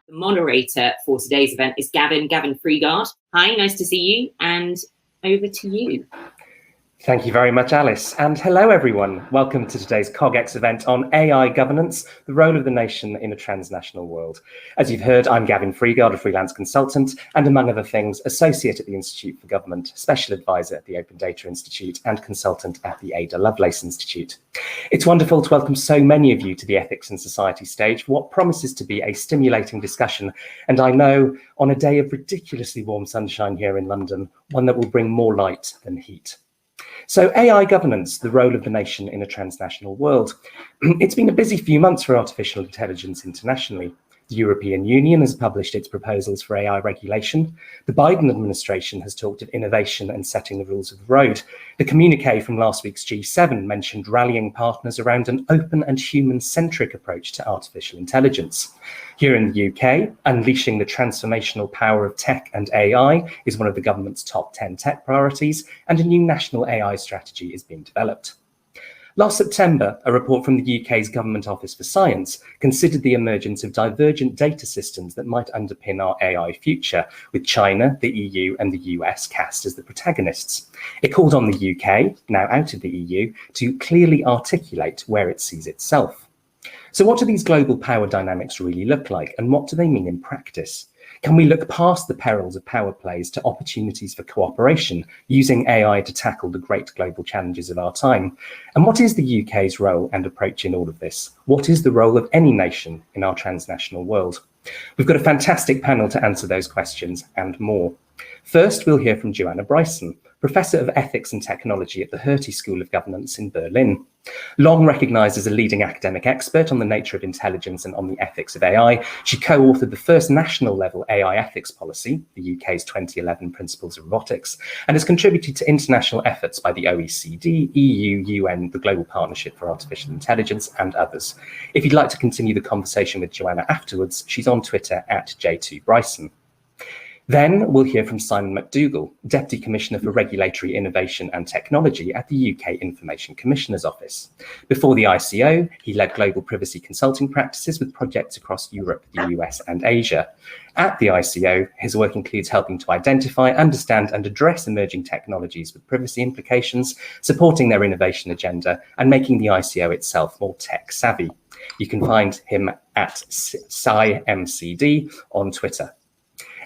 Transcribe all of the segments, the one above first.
The moderator for today's event is Gavin Freeguard. Hi, nice to see you, and over to you. Thank you very much, Alice. And hello, everyone. Welcome to today's CogX event on AI governance, the role of the nation in a transnational world. As you've heard, I'm Gavin Freeguard, a freelance consultant, and among other things, associate at the Institute for Government, special advisor at the Open Data Institute, and consultant at the Ada Lovelace Institute. It's wonderful to welcome so many of you to the Ethics and Society stage for what promises to be a stimulating discussion. And I know on a day of ridiculously warm sunshine here in London, one that will bring more light than heat. So AI governance, the role of the nation in a transnational world. It's been a busy few months for artificial intelligence internationally. The European Union has published its proposals for AI regulation. The Biden administration has talked of innovation and setting the rules of the road. The communiqué from last week's G7 mentioned rallying partners around an open and human-centric approach to artificial intelligence. Here in the UK, unleashing the transformational power of tech and AI is one of the government's top 10 tech priorities, and a new national AI strategy is being developed. Last September, a report from the UK's Government Office for Science considered the emergence of divergent data systems that might underpin our AI future, with China, the EU and the US cast as the protagonists. It called on the UK, now out of the EU, to clearly articulate where it sees itself. So what do these global power dynamics really look like, and what do they mean in practice? Can we look past the perils of power plays to opportunities for cooperation, using AI to tackle the great global challenges of our time? And what is the UK's role and approach in all of this? What is the role of any nation in our transnational world? We've got a fantastic panel to answer those questions and more. First, we'll hear from Joanna Bryson, Professor of Ethics and Technology at the Hertie School of Governance in Berlin. Long recognised as a leading academic expert on the nature of intelligence and on the ethics of AI, she co-authored the first national level AI ethics policy, the UK's 2011 Principles of Robotics, and has contributed to international efforts by the OECD, EU, UN, the Global Partnership for Artificial Intelligence, and others. If you'd like to continue the conversation with Joanna afterwards, she's on Twitter at J2Bryson. Then we'll hear from Simon McDougall, Deputy Commissioner for Regulatory Innovation and Technology at the UK Information Commissioner's Office. Before the ICO, he led global privacy consulting practices with projects across Europe, the US and Asia. At the ICO, his work includes helping to identify, understand and address emerging technologies with privacy implications, supporting their innovation agenda and making the ICO itself more tech savvy. You can find him at SciMCD on Twitter.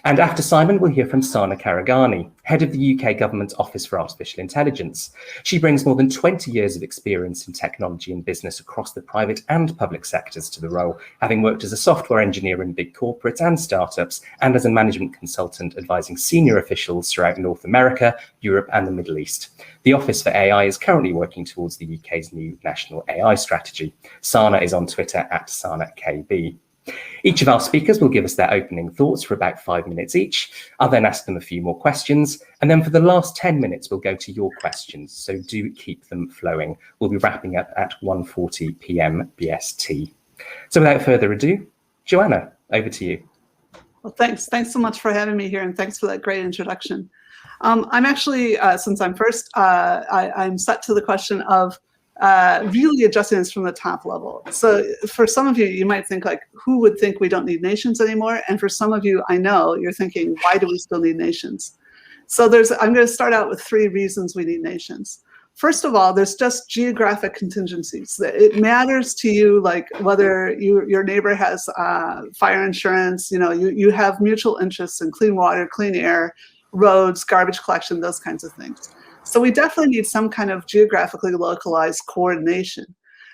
And after Simon, we'll hear from Sana Khareghani, head of the UK Government Office for Artificial Intelligence. She brings more than 20 years of experience in technology and business across the private and public sectors to the role, having worked as a software engineer in big corporates and startups, and as a management consultant advising senior officials throughout North America, Europe and the Middle East. The Office for AI is currently working towards the UK's new national AI strategy. Sana is on Twitter at SanaKB. Each of our speakers will give us their opening thoughts for about 5 minutes each. I'll then ask them a few more questions. And then for the last 10 minutes, we'll go to your questions. So do keep them flowing. We'll be wrapping up at 1:40 p.m. BST. So without further ado, Joanna, over to you. Well, thanks so much for having me here, and thanks for that great introduction. I'm actually, since I'm first, I'm set to the question of really addressing this from the top level. So for some of you, you might think like, who would think we don't need nations anymore? And for some of you, I know you're thinking, why do we still need nations? So I'm going to start out with 3 reasons we need nations. First of all, there's just geographic contingencies. It matters to you, like whether your neighbor has fire insurance, you have mutual interests in clean water, clean air, roads, garbage collection, those kinds of things. So we definitely need some kind of geographically localized coordination.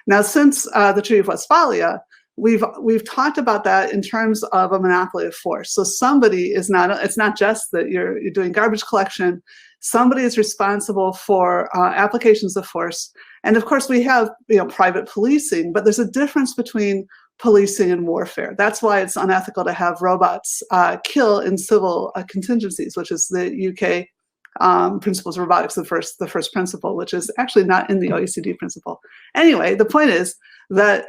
Now, since the Treaty of Westphalia, we've talked about that in terms of a monopoly of force. So somebody is not, it's not just that you're doing garbage collection, somebody is responsible for applications of force. And of course we have private policing, but there's a difference between policing and warfare. That's why it's unethical to have robots kill in civil contingencies, which is the UK Principles of Robotics, the first principle, which is actually not in the OECD principle. Anyway, the point is that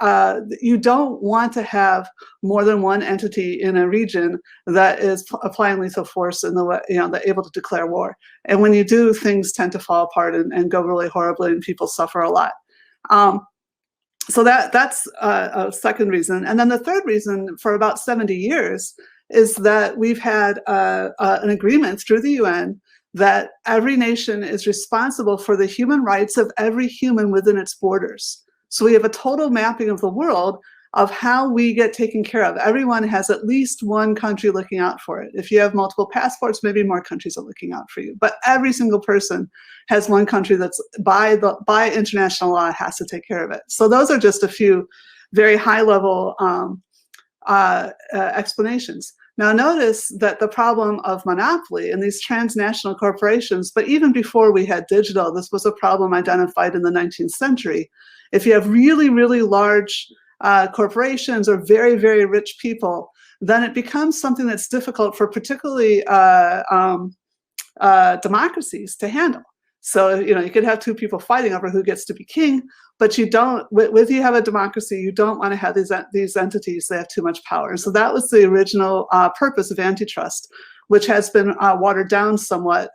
you don't want to have more than one entity in a region that is applying lethal force in the way, they're able to declare war. And when you do, things tend to fall apart and go really horribly, and people suffer a lot. So that's a second reason. And then the third reason, for about 70 years, is that we've had an agreement through the UN that every nation is responsible for the human rights of every human within its borders. So we have a total mapping of the world of how we get taken care of. Everyone has at least one country looking out for it. If you have multiple passports, maybe more countries are looking out for you. But every single person has one country that's by international law has to take care of it. So those are just a few very high-level explanations. Now notice that the problem of monopoly and these transnational corporations, but even before we had digital, this was a problem identified in the 19th century. If you have really, really large corporations or very, very rich people, then it becomes something that's difficult for particularly democracies to handle. So, you could have two people fighting over who gets to be king, but you don't, with you have a democracy, you don't want to have these entities that have too much power. So that was the original purpose of antitrust, which has been watered down somewhat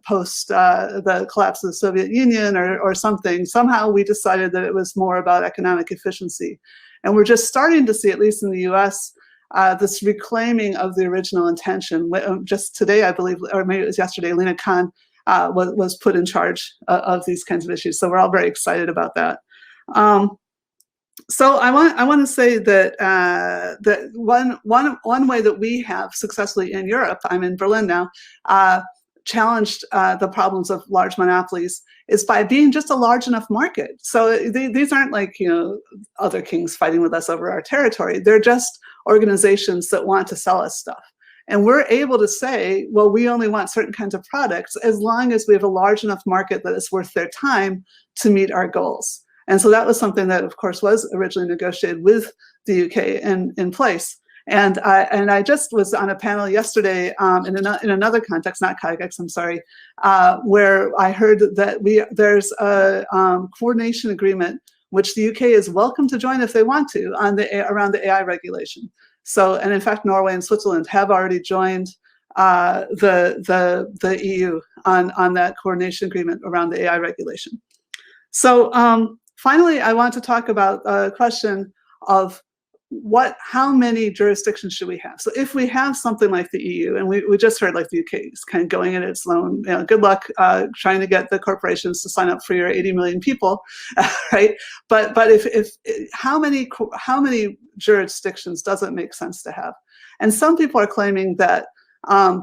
post the collapse of the Soviet Union or something. Somehow we decided that it was more about economic efficiency. And we're just starting to see, at least in the US, this reclaiming of the original intention. Just today, I believe, or maybe it was yesterday, Lena Khan was put in charge of these kinds of issues. So we're all very excited about that. So I want to say that that one way that we have successfully in Europe, I'm in Berlin now, challenged the problems of large monopolies is by being just a large enough market. So these aren't like other kings fighting with us over our territory. They're just organizations that want to sell us stuff. And we're able to say, well, we only want certain kinds of products as long as we have a large enough market that it's worth their time to meet our goals. And so that was something that, of course, was originally negotiated with the UK in place. And I just was on a panel yesterday in another context, not Khareghani, I'm sorry, where I heard that there's a coordination agreement which the UK is welcome to join if they want to around the AI regulation. So, and in fact, Norway and Switzerland have already joined the EU on that coordination agreement around the AI regulation. So finally, I want to talk about a question of how many jurisdictions should we have? So if we have something like the EU, and we just heard like the UK is kind of going at its own, good luck trying to get the corporations to sign up for your 80 million people, right? But if how many jurisdictions does it make sense to have? And some people are claiming that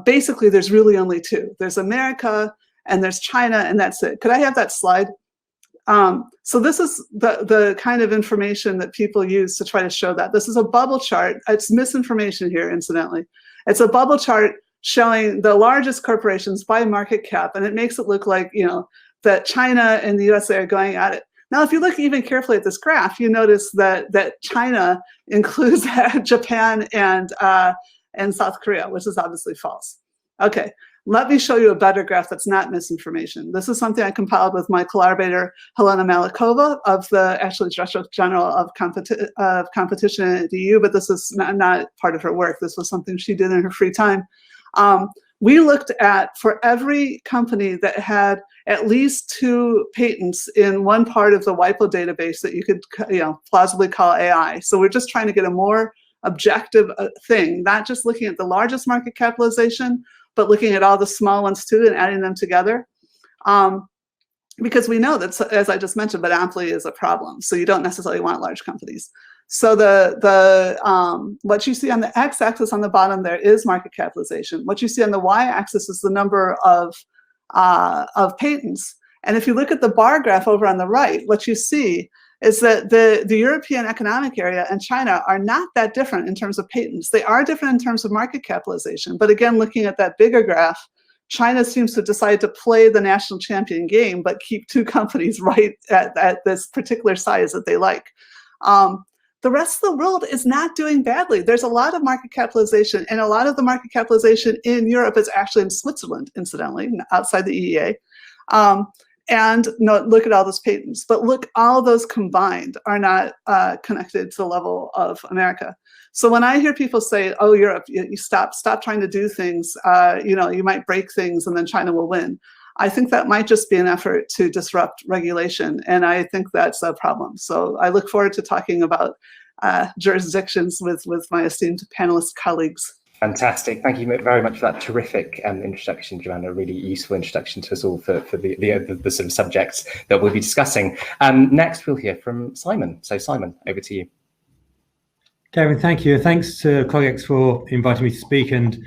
basically there's really only two. There's America and there's China, and that's it. Could I have that slide? So this is the kind of information that people use to try to show that. This is a bubble chart. It's misinformation here, incidentally. It's a bubble chart showing the largest corporations by market cap, and it makes it look like, that China and the USA are going at it. Now, if you look even carefully at this graph, you notice that China includes Japan and South Korea, which is obviously false. Okay. Let me show you a better graph that's not misinformation. This is something I compiled with my collaborator, Helena Malikova, of the Director General of Competition at the EU, but this is not part of her work. This was something she did in her free time. We looked at, for every company that had at least 2 patents in one part of the WIPO database that you could plausibly call AI. So we're just trying to get a more objective thing, not just looking at the largest market capitalization, but looking at all the small ones too and adding them together. Because we know that, as I just mentioned, monopoly is a problem. So you don't necessarily want large companies. So what you see on the x-axis on the bottom there is market capitalization. What you see on the y-axis is the number of patents. And if you look at the bar graph over on the right, what you see is that the European Economic Area and China are not that different in terms of patents. They are different in terms of market capitalization. But again, looking at that bigger graph, China seems to decide to play the national champion game, but keep 2 companies right at this particular size that they like. The rest of the world is not doing badly. There's a lot of market capitalization, and a lot of the market capitalization in Europe is actually in Switzerland, incidentally, outside the EEA. And look at all those patents, but look, all those combined are not connected to the level of America. So when I hear people say, "Oh, Europe, you stop trying to do things. You might break things, and then China will win." I think that might just be an effort to disrupt regulation, and I think that's a problem. So I look forward to talking about jurisdictions with my esteemed panelist colleagues. Fantastic. Thank you very much for that terrific introduction, Joanna. A really useful introduction to us all for the sort of subjects that we'll be discussing. Next, we'll hear from Simon. So Simon, over to you. Gavin, thank you. Thanks to CogX for inviting me to speak, and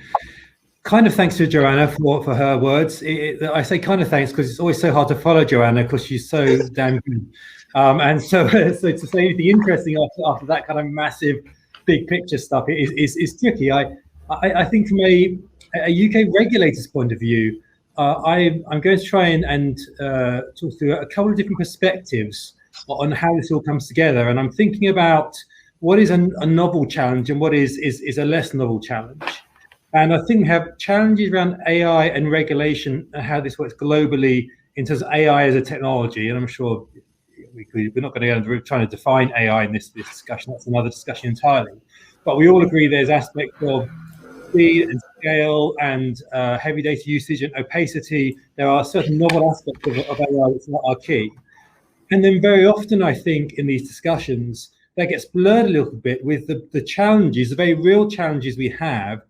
kind of thanks to Joanna for her words. I say kind of thanks because it's always so hard to follow Joanna because she's so damn good. And so to say anything interesting after that kind of massive big picture stuff is tricky. I think from a UK regulator's point of view, I'm going to try and talk through a couple of different perspectives on how this all comes together. And I'm thinking about what is a novel challenge and what is a less novel challenge. And I think we have challenges around AI and regulation and how this works globally in terms of AI as a technology. And I'm sure we're not going to go into trying to define AI in this discussion. That's another discussion entirely. But we all agree there's aspects of speed and scale and heavy data usage and opacity. There are certain novel aspects of AI that are key. And then very often, I think, in these discussions, that gets blurred a little bit with the challenges, the very real challenges we have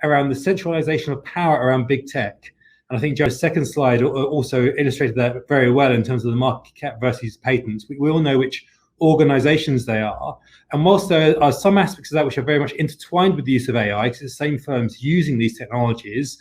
around the centralization of power around big tech. And I think Joe's second slide also illustrated that very well in terms of the market cap versus patents. We all know which organizations they are. And whilst there are some aspects of that which are very much intertwined with the use of AI, because it's the same firms using these technologies,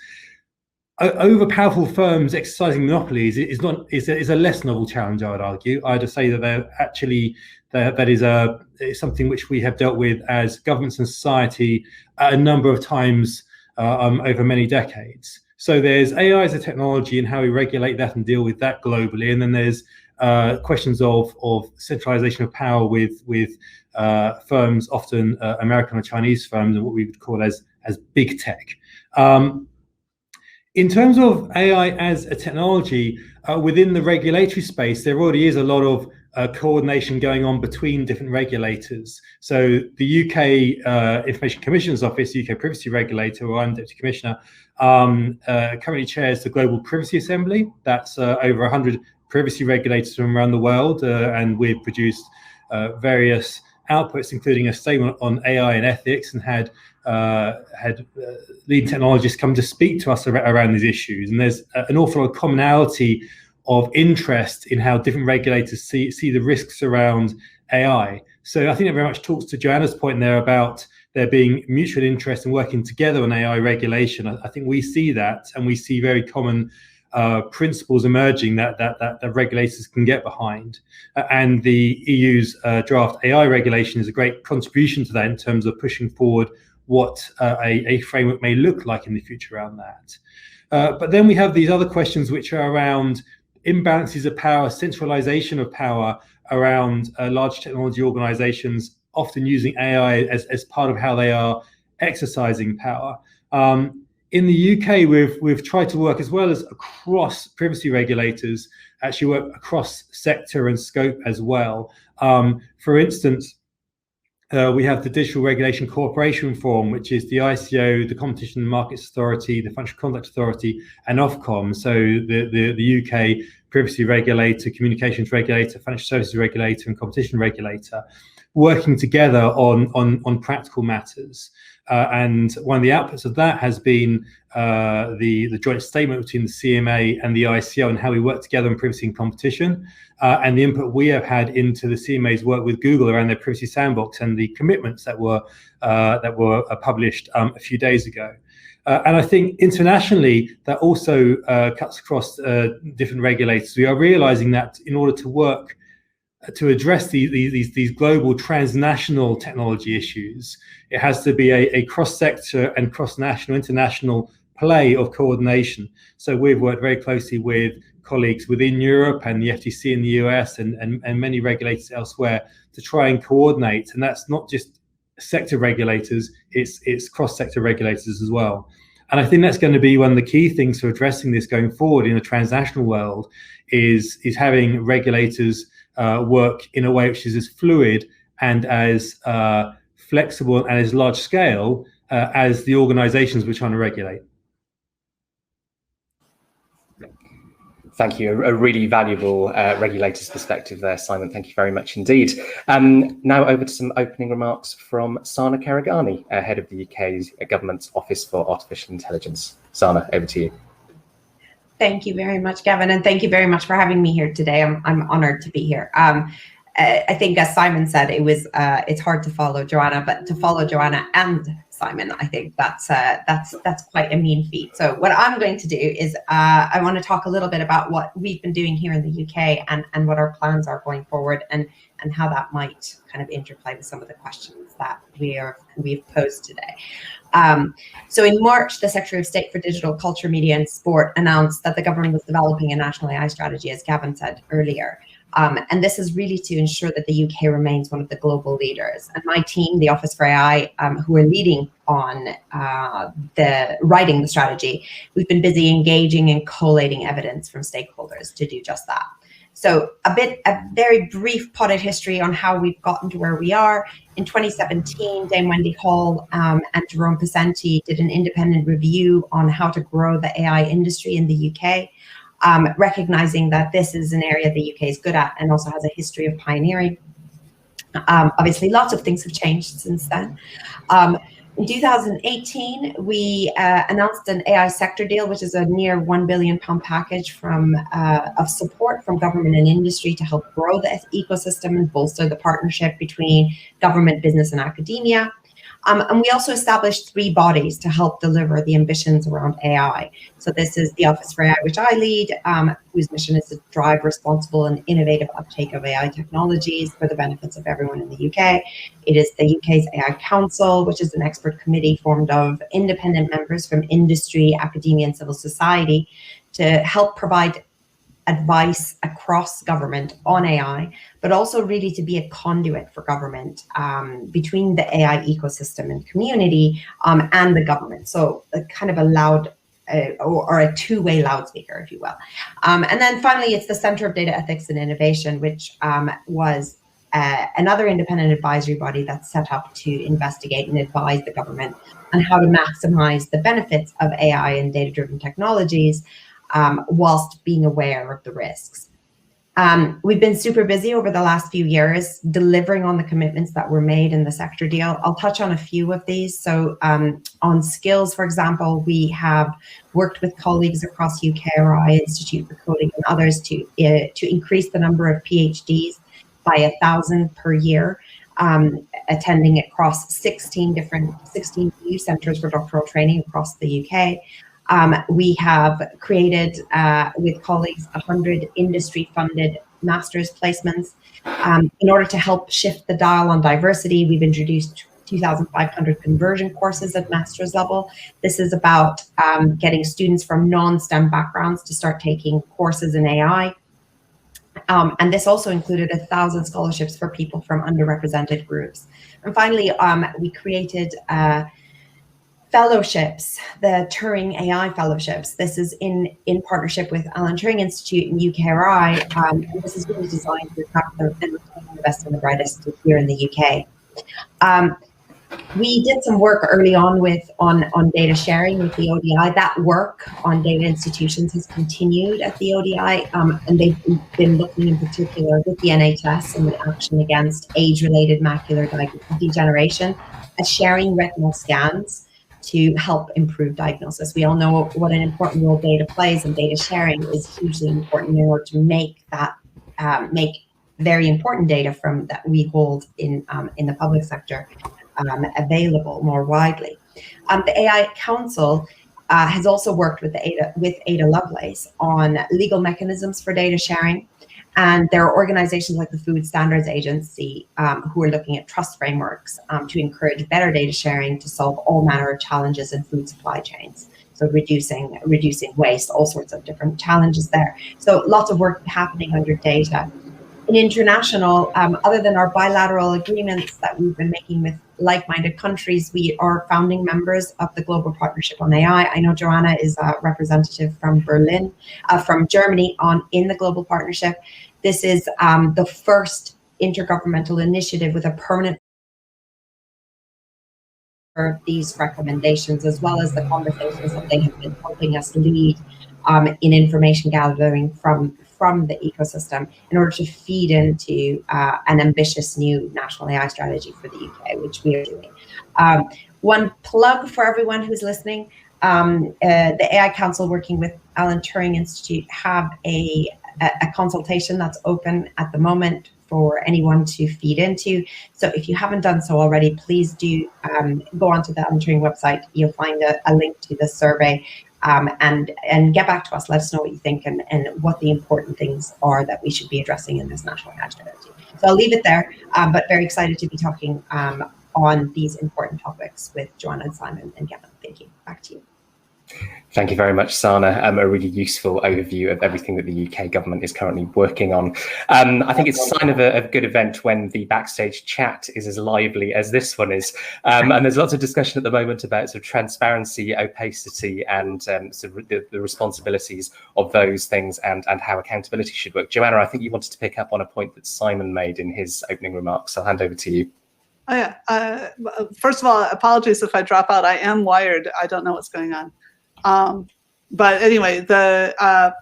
over powerful firms exercising monopolies is a less novel challenge, I would argue. I'd say that they're actually that is something which we have dealt with as governments and society a number of times over many decades. So there's AI as a technology and how we regulate that and deal with that globally, and then there's questions of centralization of power with firms, often American or Chinese firms, and what we would call as big tech. In terms of AI as a technology, within the regulatory space, there already is a lot of coordination going on between different regulators. So the UK Information Commissioner's Office, UK Privacy Regulator, where I'm Deputy Commissioner, currently chairs the Global Privacy Assembly. That's over 100 privacy regulators from around the world, and we've produced various outputs, including a statement on AI and ethics, and had leading technologists come to speak to us around these issues. And there's an awful lot of commonality of interest in how different regulators see the risks around AI. So I think it very much talks to Joanna's point there about there being mutual interest in working together on AI regulation. I think we see that, and we see very common principles emerging that regulators can get behind. And the EU's draft AI regulation is a great contribution to that in terms of pushing forward what a framework may look like in the future around that. But then we have these other questions which are around imbalances of power, centralization of power around large technology organizations, often using AI as part of how they are exercising power. In the UK, we've tried to work as well as across privacy regulators, actually work across sector and scope as well. For instance, we have the Digital Regulation Cooperation Forum, which is the ICO, the Competition and Markets Authority, the Financial Conduct Authority, and Ofcom. So the UK privacy regulator, communications regulator, financial services regulator, and competition regulator, working together on practical matters. And one of the outputs of that has been the joint statement between the CMA and the ICO and how we work together on privacy and competition, and the input we have had into the CMA's work with Google around their privacy sandbox and the commitments that were published a few days ago. And I think internationally that also cuts across different regulators. We are realizing that in order to work to address these global transnational technology issues, it has to be a cross-sector and cross-national, international play of coordination. So we've worked very closely with colleagues within Europe and the FTC in the US and many regulators elsewhere to try and coordinate. And that's not just sector regulators, it's cross-sector regulators as well. And I think that's going to be one of the key things for addressing this going forward in a transnational world is having regulators work in a way which is as fluid and as flexible and as large scale as the organizations we're trying to regulate. Thank you. A really valuable regulator's perspective there, Simon. Thank you very much indeed. Now over to some opening remarks from Sana Khareghani, head of the UK's government's Office for Artificial Intelligence. Sana, over to you. Thank you very much, Gavin, and thank you very much for having me here today. I'm honored to be here. I think, as Simon said, it's hard to follow Joanna, but to follow Joanna and Simon, I think that's quite a mean feat. So what I'm going to do is I want to talk a little bit about what we've been doing here in the UK and what our plans are going forward, and how that might kind of interplay with some of the questions that we've posed today. So in March, the Secretary of State for Digital, Culture, Media and Sport announced that the government was developing a national AI strategy, as Gavin said earlier. And this is really to ensure that the UK remains one of the global leaders. And my team, the Office for AI, who are leading on writing the strategy, we've been busy engaging and collating evidence from stakeholders to do just that. So a very brief potted history on how we've gotten to where we are. In 2017, Dame Wendy Hall and Jerome Pesenti did an independent review on how to grow the AI industry in the UK. Recognizing that this is an area the UK is good at and also has a history of pioneering. Obviously, lots of things have changed since then. In 2018, we announced an AI sector deal, which is a near £1 billion package of support from government and industry to help grow the ecosystem and bolster the partnership between government, business, and academia. And we also established 3 bodies to help deliver the ambitions around AI. So this is the Office for AI, which I lead, whose mission is to drive responsible and innovative uptake of AI technologies for the benefits of everyone in the UK. It is the UK's AI Council, which is an expert committee formed of independent members from industry, academia, and civil society to help provide advice across government on AI, but also really to be a conduit for government between the AI ecosystem and community and the government. So a kind of a loud or a two-way loudspeaker, if you will. And then finally, it's the Center of Data Ethics and Innovation, which was another independent advisory body that's set up to investigate and advise the government on how to maximize the benefits of AI and data-driven technologies whilst being aware of the risks. We've been super busy over the last few years delivering on the commitments that were made in the sector deal. I'll touch on a few of these. So on skills, for example, we have worked with colleagues across UKRI, Institute for Coding and others to increase the number of PhDs by 1,000 per year, attending across 16 new centres for doctoral training across the UK. We have created, with colleagues, 100 industry-funded master's placements. In order to help shift the dial on diversity, we've introduced 2,500 conversion courses at master's level. This is about getting students from non-STEM backgrounds to start taking courses in AI. And this also included 1,000 scholarships for people from underrepresented groups. And finally, we created fellowships, the Turing AI fellowships. This is in partnership with Alan Turing Institute and UKRI. And this is really designed to attract the best and the brightest here in the UK. We did some work early on on data sharing with the ODI. That work on data institutions has continued at the ODI, and they've been looking in particular with the NHS and the action against age-related macular degeneration at sharing retinal scans to help improve diagnosis. We all know what an important role data plays, and data sharing is hugely important in order to make that make very important data from that we hold in the public sector available more widely. The AI Council has also worked with Ada Lovelace on legal mechanisms for data sharing. And there are organizations like the Food Standards Agency who are looking at trust frameworks to encourage better data sharing to solve all manner of challenges in food supply chains. So reducing waste, all sorts of different challenges there. So lots of work happening under data. In international, other than our bilateral agreements that we've been making with like-minded countries, we are founding members of the Global Partnership on AI. I know Joanna is a representative from Germany in the Global Partnership. This is the first intergovernmental initiative with a permanent for these recommendations, as well as the conversations that they have been helping us lead in information gathering from the ecosystem in order to feed into an ambitious new national AI strategy for the UK, which we are doing. One plug for everyone who's listening, the AI Council working with Alan Turing Institute have a consultation that's open at the moment for anyone to feed into. So if you haven't done so already, please do go onto the Alan Turing website. You'll find a link to the survey, and get back to us. Let us know what you think and what the important things are that we should be addressing in this national AI strategy. So I'll leave it there, but very excited to be talking on these important topics with Joanna and Simon and Gavin. Thank you. Back to you. Thank you very much, Sana. A really useful overview of everything that the UK government is currently working on. I think it's a sign of a good event when the backstage chat is as lively as this one is. And there's lots of discussion at the moment about sort of transparency, opacity, and sort of the responsibilities of those things and how accountability should work. Joanna, I think you wanted to pick up on a point that Simon made in his opening remarks. I'll hand over to you. Oh, yeah. First of all, apologies if I drop out. I am wired. I don't know what's going on. But anyway, I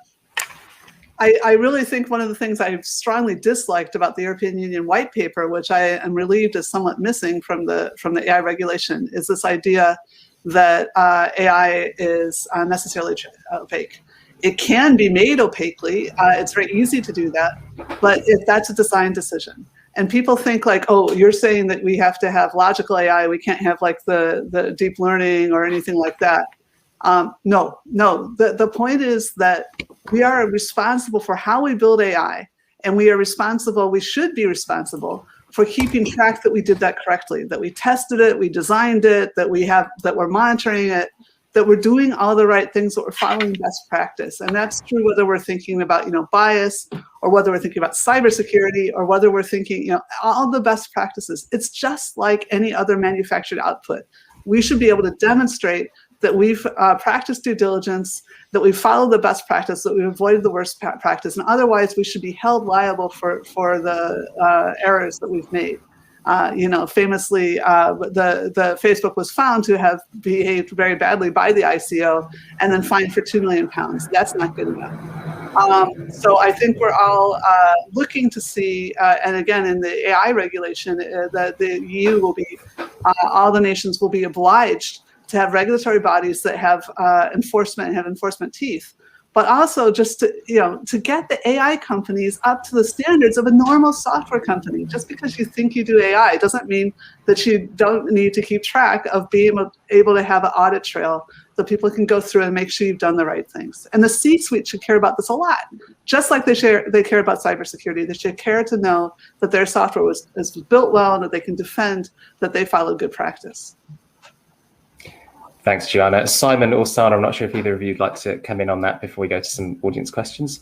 really think one of the things I strongly disliked about the European Union white paper, which I am relieved is somewhat missing from the AI regulation, is this idea that AI is necessarily opaque. It can be made opaquely. It's very easy to do that, but if that's a design decision. And people think like, oh, you're saying that we have to have logical AI, we can't have like the deep learning or anything like that. No. The point is that we are responsible for how we build AI, and we should be responsible for keeping track that we did that correctly, that we tested it, we designed it, that we're monitoring it, that we're doing all the right things, that we're following best practice. And that's true whether we're thinking about, bias, or whether we're thinking about cybersecurity, or whether we're thinking, all the best practices. It's just like any other manufactured output. We should be able to demonstrate that we've practiced due diligence, that we've followed the best practice, that we've avoided the worst practice, and otherwise we should be held liable for the errors that we've made. Famously, the Facebook was found to have behaved very badly by the ICO and then fined for £2 million. That's not good enough. So I think we're all looking to see, and again, in the AI regulation, that the EU will be, all the nations will be obliged to have regulatory bodies that have enforcement and have enforcement teeth, but also just to get the AI companies up to the standards of a normal software company. Just because you think you do AI doesn't mean that you don't need to keep track of being able to have an audit trail that people can go through and make sure you've done the right things. And the C-suite should care about this a lot, just like they care about cybersecurity. They should care to know that their software is built well and that they can defend that they follow good practice. Thanks, Joanna. Simon or Sana, I'm not sure if either of you would like to come in on that before we go to some audience questions.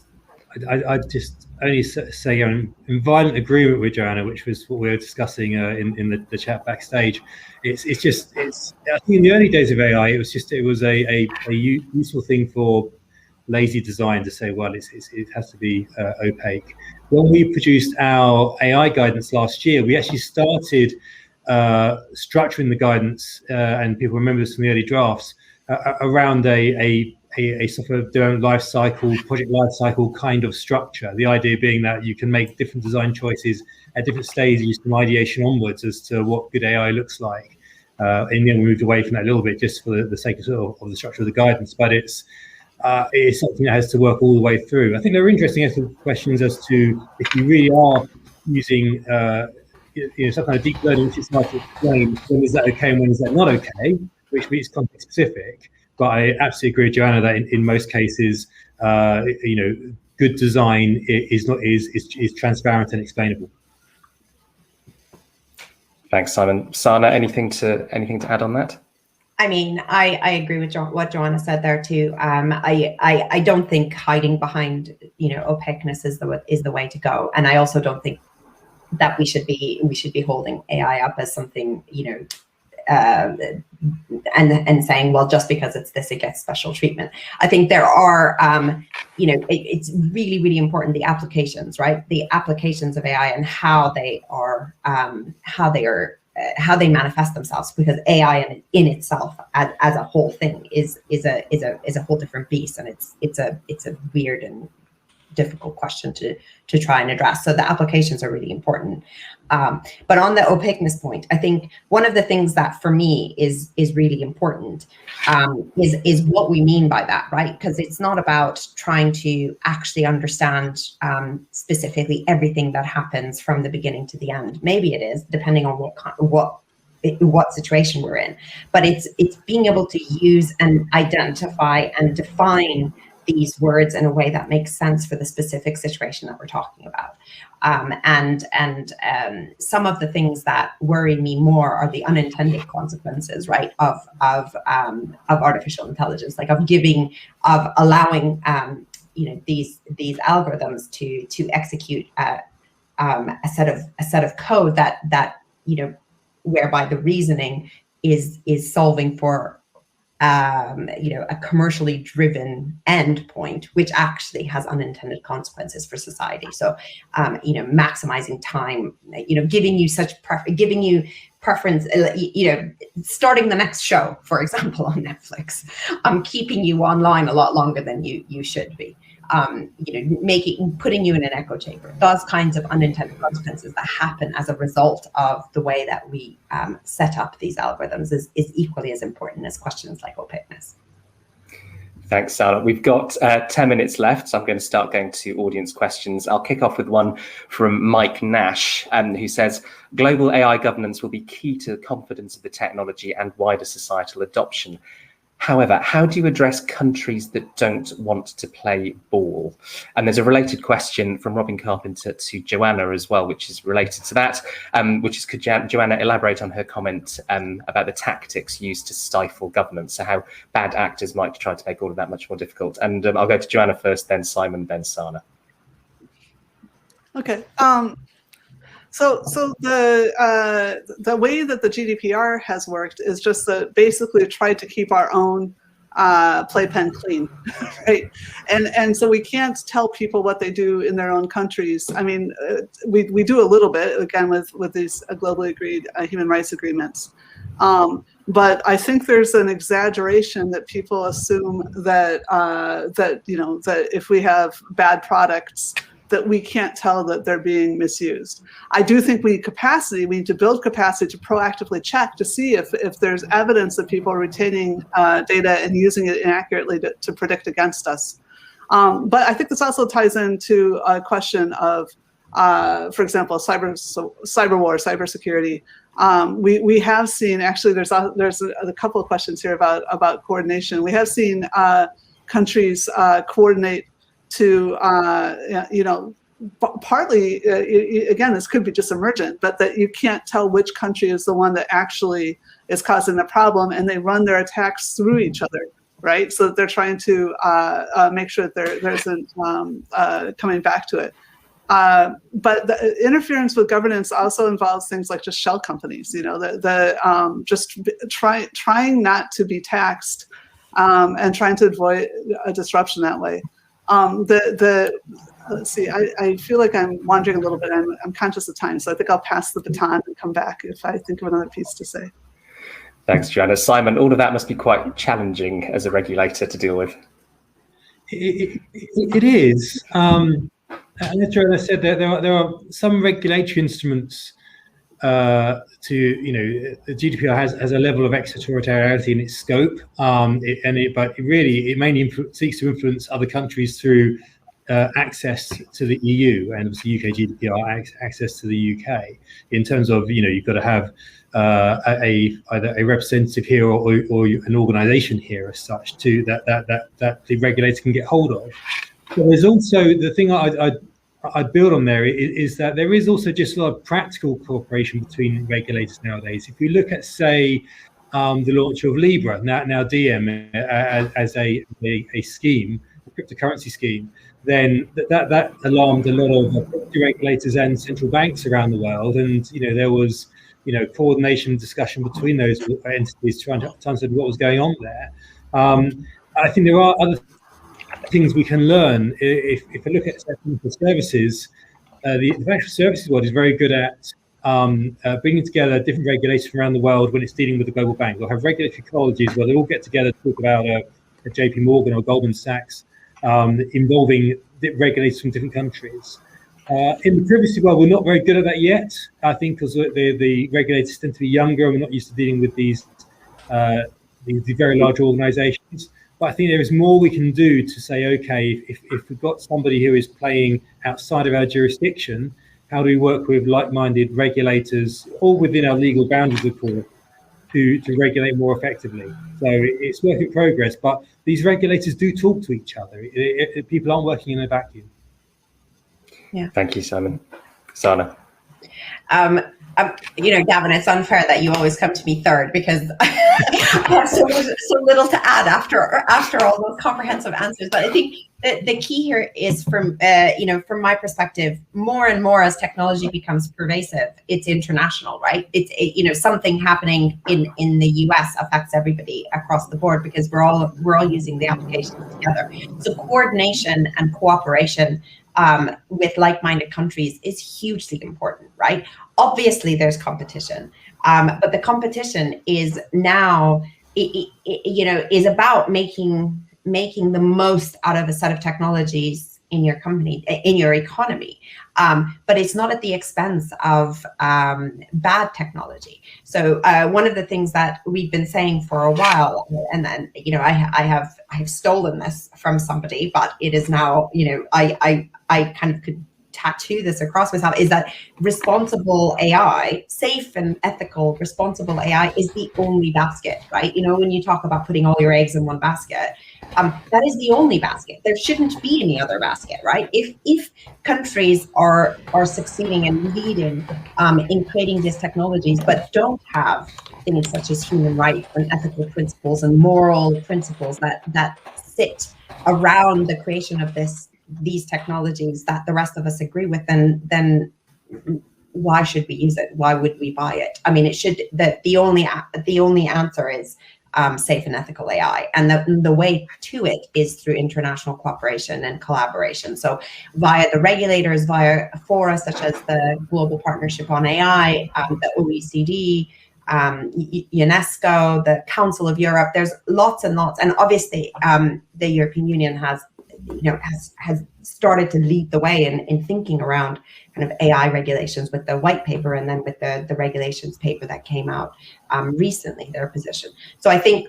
I'd just only say I'm in violent agreement with Joanna, which was what we were discussing in the chat backstage. I think in the early days of AI, it was a useful thing for lazy design to say, well, it has to be opaque. When we produced our AI guidance last year, we actually started structuring the guidance, and people remember this from the early drafts, around a software development life cycle, project life cycle kind of structure. The idea being that you can make different design choices at different stages from ideation onwards as to what good AI looks like. And then we moved away from that a little bit just for the sake of the structure of the guidance, but it's something that has to work all the way through. I think there are interesting questions as to if you really are using some kind of deep learning, which is hard to explain when is that okay and when is that not okay, which is context specific. But I absolutely agree with Joanna that in most cases, good design is transparent and explainable. Thanks, Simon. Sana, anything to add on that? I mean, I agree with what Joanna said there too. I don't think hiding behind opaqueness is the way to go, and I also don't think that we should be holding AI up as something, and saying, well, just because it's this, it gets special treatment. I think there are, it's really, really important, the applications, right? The applications of AI and how they are manifest themselves, because AI in itself as a whole thing is a whole different beast, and it's a weird and difficult question to try and address. So the applications are really important. But on the opaqueness point, I think one of the things that for me is really important is what we mean by that, right? Because it's not about trying to actually understand specifically everything that happens from the beginning to the end. Maybe it is, depending on what situation we're in. But it's being able to use and identify and define these words in a way that makes sense for the specific situation that we're talking about. And some of the things that worry me more are the unintended consequences, right, of artificial intelligence, like of allowing these algorithms to execute a set of code that whereby the reasoning is solving for a commercially driven endpoint, which actually has unintended consequences for society. So, maximizing time, giving you preference, starting the next show, for example, on Netflix, keeping you online a lot longer than you should be. Putting you in an echo chamber, those kinds of unintended consequences that happen as a result of the way that we set up these algorithms is equally as important as questions like opaqueness. Thanks, Sarah. We've got 10 minutes left, so I'm going to start going to audience questions. I'll kick off with one from Mike Nash, who says, global AI governance will be key to the confidence of the technology and wider societal adoption. However, how do you address countries that don't want to play ball? And there's a related question from Robin Carpenter to Joanna as well, which is related to that, which is, could Joanna elaborate on her comment about the tactics used to stifle governance, so how bad actors might try to make all of that much more difficult? And I'll go to Joanna first, then Simon, then Sana. Okay. So the way that the GDPR has worked is just to basically try to keep our own playpen clean, right? And so we can't tell people what they do in their own countries. I mean, we do a little bit, again, with these globally agreed human rights agreements. But I think there's an exaggeration that people assume that that if we have bad products, that we can't tell that they're being misused. I do think we need to build capacity to proactively check to see if there's evidence that people are retaining data and using it inaccurately to predict against us. But I think this also ties into a question of, for example, cyber war, cybersecurity. We have seen, actually, there's a couple of questions here about coordination. We have seen countries coordinate to, partly, again, this could be just emergent, but that you can't tell which country is the one that actually is causing the problem, and they run their attacks through each other, right? So that they're trying to make sure that there isn't coming back to it. But the interference with governance also involves things like just shell companies, just trying not to be taxed and trying to avoid a disruption that way. Let's see, I feel like I'm wandering a little bit. I'm conscious of time, so I think I'll pass the baton and come back if I think of another piece to say. Thanks, Joanna. Simon, all of that must be quite challenging as a regulator to deal with. It is. And as Joanna said, there are some regulatory instruments the GDPR has a level of extraterritoriality in its scope, but it mainly seeks to influence other countries through access to the EU, and obviously UK GDPR access to the UK, in terms of you've got to have either a representative here or an organisation here as such that the regulator can get hold of. But there's also the thing I'd build on there is that there is also just a lot of practical cooperation between regulators nowadays. If you look at, say, the launch of Libra, now Diem, as a scheme, a cryptocurrency scheme, then that alarmed a lot of regulators and central banks around the world, and there was coordination and discussion between those entities trying to understand what was going on there. I think there are other things we can learn. If we look at financial services, the financial services world is very good at bringing together different regulators from around the world when it's dealing with the global bank. They'll have regulatory colleges where they all get together to talk about a JP Morgan or Goldman Sachs involving regulators from different countries. In the privacy world, we're not very good at that yet, I think, because the regulators tend to be younger and we're not used to dealing with these very large organizations. But I think there is more we can do to say, okay, if we've got somebody who is playing outside of our jurisdiction, how do we work with like-minded regulators, all within our legal boundaries, of course, to regulate more effectively? So it's work in progress, but these regulators do talk to each other. People aren't working in a vacuum. Yeah. Thank you, Simon. Sana. Gavin, it's unfair that you always come to me third because I have so little to add after all those comprehensive answers. But I think the key here is from my perspective, more and more as technology becomes pervasive, it's international, right? It's something happening in the US affects everybody across the board because we're all using the applications together. So coordination and cooperation with like-minded countries is hugely important, right? Obviously, there's competition, but the competition is now, is about making the most out of a set of technologies in your company, in your economy. But it's not at the expense of bad technology. So one of the things that we've been saying for a while, and then I have stolen this from somebody, but it is now I kind of could tattoo this across myself, is that responsible AI, safe and ethical responsible AI, is the only basket, right? When you talk about putting all your eggs in one basket, that is the only basket. There shouldn't be any other basket, right? If countries are succeeding and leading in creating these technologies, but don't have things such as human rights and ethical principles and moral principles that sit around the creation of these technologies that the rest of us agree with, then why should we use it? Why would we buy it? I mean, the only answer is safe and ethical AI, and the way to it is through international cooperation and collaboration. So via the regulators, via fora such as the Global Partnership on AI, the OECD, UNESCO, the Council of Europe. There's lots and lots, and obviously the European Union has started to lead the way in thinking around kind of AI regulations with the white paper, and then with the regulations paper that came out recently, their position. So I think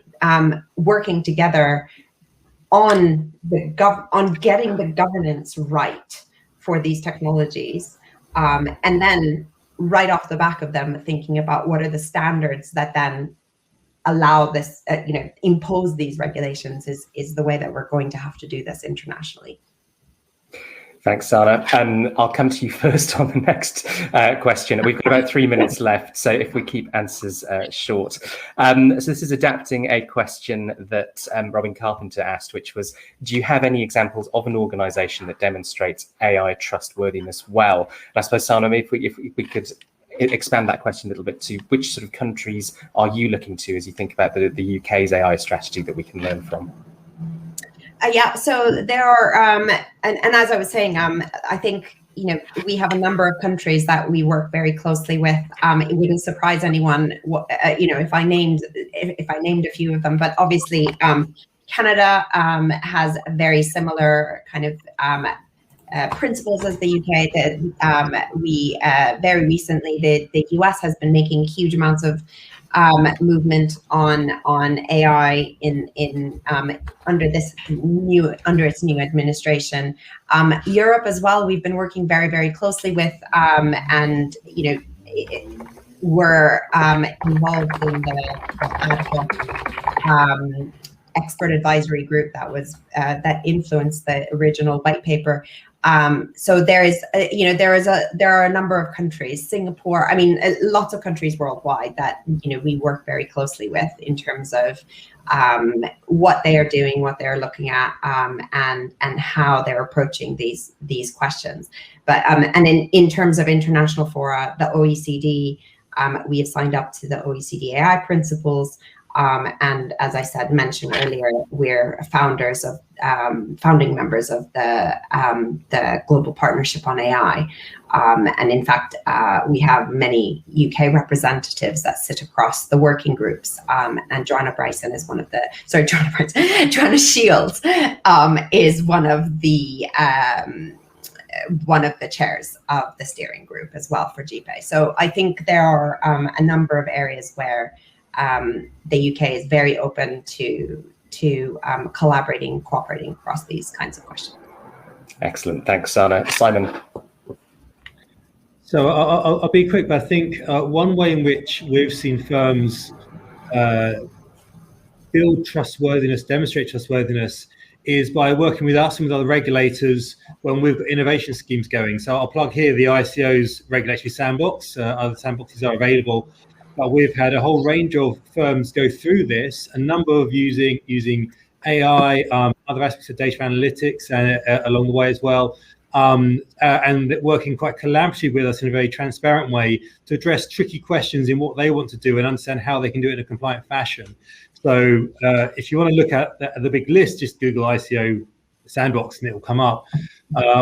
working together on getting the governance right for these technologies, and then right off the back of them thinking about what are the standards that then allow this, impose these regulations is the way that we're going to have to do this internationally. Thanks, Sana. I'll come to you first on the next question. We've got about 3 minutes left, so if we keep answers short. So this is adapting a question that Robin Carpenter asked, which was, do you have any examples of an organisation that demonstrates AI trustworthiness well? And I suppose, Sana, if we could expand that question a little bit to which sort of countries are you looking to as you think about the UK's AI strategy that we can learn from? Yeah, so there are, and as I was saying, I think we have a number of countries that we work very closely with. It wouldn't surprise anyone, if I named a few of them. But obviously, Canada has a very similar kind of principles as the UK. That we very recently, the US has been making huge amounts of movement on AI in under its new administration. Europe as well, we've been working very, very closely with, and we're involved in the expert advisory group that influenced the original white paper. So there are a number of countries, Singapore, lots of countries worldwide that we work very closely with in terms of what they are doing, what they're looking at, and how they're approaching these questions. But and in terms of international fora, the OECD, we have signed up to the OECD AI principles. And as I mentioned earlier, we're founding members of the Global Partnership on AI. And in fact, we have many UK representatives that sit across the working groups. And Joanna Bryson is Joanna Shields is one of the chairs of the steering group as well for GPay. So I think there are a number of areas where the UK is very open to collaborating, cooperating across these kinds of questions. Excellent, thanks, Sana. Simon. So I'll be quick, but I think one way in which we've seen firms build trustworthiness, demonstrate trustworthiness, is by working with us and with other regulators when we've got innovation schemes going. So I'll plug here the ICO's regulatory sandbox. Other sandboxes are available, but we've had a whole range of firms go through this, a number of using AI, other aspects of data analytics along the way as well, and working quite collaboratively with us in a very transparent way to address tricky questions in what they want to do and understand how they can do it in a compliant fashion. So if you want to look at the big list, just Google ICO sandbox and it will come up.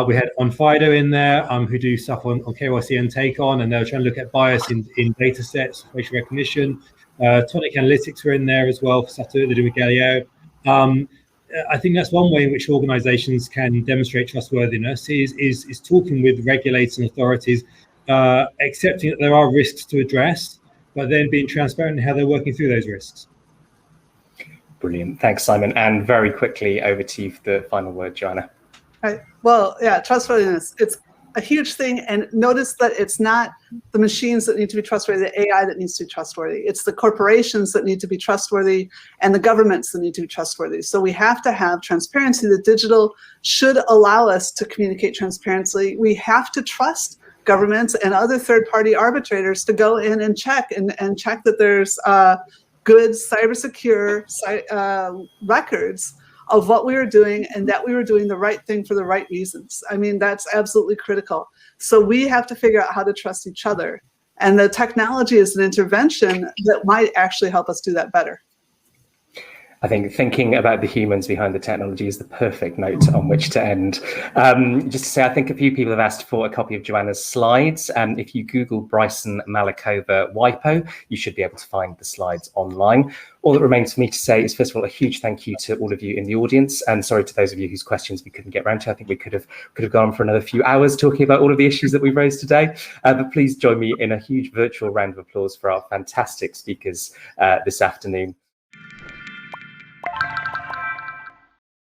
We had OnFido in there who do stuff on KYC and take on, and they were trying to look at bias in data sets, facial recognition. Tonic Analytics were in there as well for stuff to do with Galileo. I think that's one way in which organizations can demonstrate trustworthiness is talking with regulators and authorities, accepting that there are risks to address, but then being transparent in how they're working through those risks. Brilliant. Thanks, Simon. And very quickly, over to you for the final word, Joanna. Right. Well, yeah, trustworthiness. It's a huge thing. And notice that it's not the machines that need to be trustworthy, the AI that needs to be trustworthy. It's the corporations that need to be trustworthy and the governments that need to be trustworthy. So we have to have transparency. The digital should allow us to communicate transparently. We have to trust governments and other third-party arbitrators to go in and check that there's good cybersecure records of what we were doing and that we were doing the right thing for the right reasons. I mean, that's absolutely critical. So we have to figure out how to trust each other. And the technology is an intervention that might actually help us do that better. I think thinking about the humans behind the technology is the perfect note on which to end. Just to say, I think a few people have asked for a copy of Joanna's slides. If you Google Bryson Malikova WIPO, you should be able to find the slides online. All that remains for me to say is, first of all, a huge thank you to all of you in the audience, and sorry to those of you whose questions we couldn't get around to. I think we could have gone on for another few hours talking about all of the issues that we've raised today. But please join me in a huge virtual round of applause for our fantastic speakers this afternoon.